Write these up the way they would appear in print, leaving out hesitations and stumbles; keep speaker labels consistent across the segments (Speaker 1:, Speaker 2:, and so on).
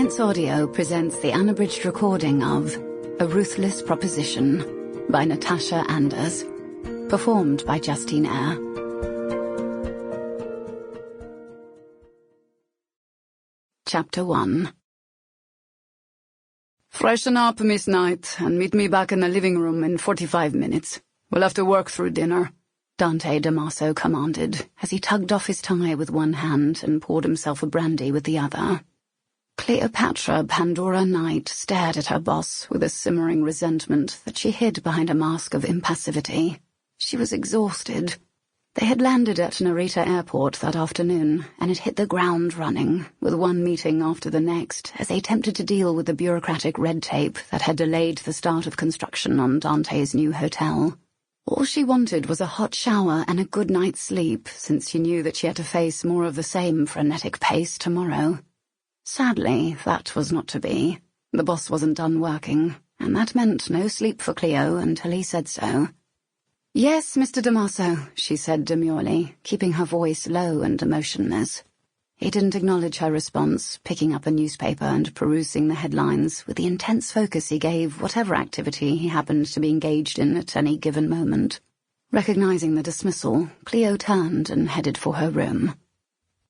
Speaker 1: Prince Audio presents the unabridged recording of A Ruthless Proposition by Natasha Anders, performed by Justine Eyre. Chapter 1. Freshen up, Miss Knight, and meet me back in the living room in 45 minutes. We'll have to work through dinner, Dante Damaso commanded, as he tugged off his tie with one hand and poured himself a brandy with the other. Cleopatra Knight stared at her boss with a simmering resentment that she hid behind a mask of impassivity. She was exhausted. They had landed at Narrator airport that afternoon and had hit the ground running, with one meeting after the next, as they attempted to deal with the bureaucratic red tape that had delayed the start of construction on Dante's new hotel. All she wanted was a hot shower and a good night's sleep, since she knew that she had to face more of the same frenetic pace tomorrow. Sadly, that was not to be. The boss wasn't done working, and that meant no sleep for Cleo until he said so. "Yes, Mr. Damaso," she said demurely, keeping her voice low and emotionless. He didn't acknowledge her response, picking up a newspaper and perusing the headlines with the intense focus he gave whatever activity he happened to be engaged in at any given moment. Recognizing the dismissal, Cleo turned and headed for her room.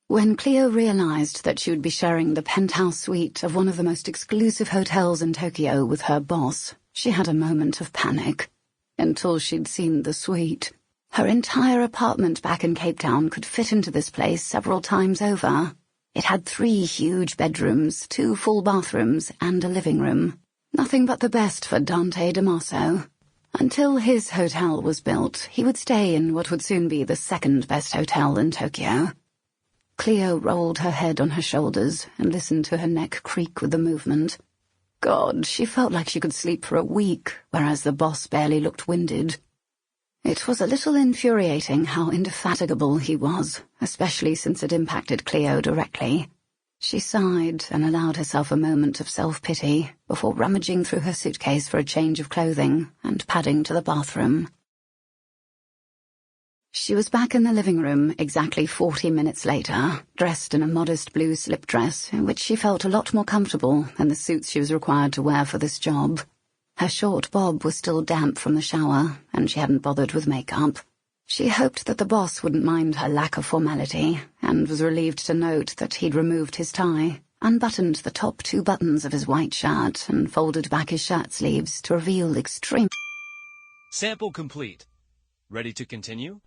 Speaker 1: When Cleo realized that she would be sharing the penthouse suite of one of the most exclusive hotels in Tokyo with her boss, she had a moment of panic. Until she'd seen the suite. Her entire apartment back in Cape Town could fit into this place several times over. It had 3 huge bedrooms, 2 full bathrooms, and a living room. Nothing but the best for Dante Damaso. Until his hotel was built, he would stay in what would soon be the second best hotel in Tokyo. Cleo rolled her head on her shoulders and listened to her neck creak with the movement. God, she felt like she could sleep for a week, whereas the boss barely looked winded. It was a little infuriating how indefatigable he was, especially since it impacted Cleo directly. She sighed and allowed herself a moment of self-pity before rummaging through her suitcase for a change of clothing and padding to the bathroom. She was back in the living room exactly 40 minutes later, dressed in a modest blue slip dress in which she felt a lot more comfortable than the suits she was required to wear for this job. Her short bob was still damp from the shower, and she hadn't bothered with makeup. She hoped that the boss wouldn't mind her lack of formality, and was relieved to note that he'd removed his tie, unbuttoned the top 2 buttons of his white shirt, and folded back his shirt sleeves to reveal extreme...
Speaker 2: Sample complete. Ready to continue?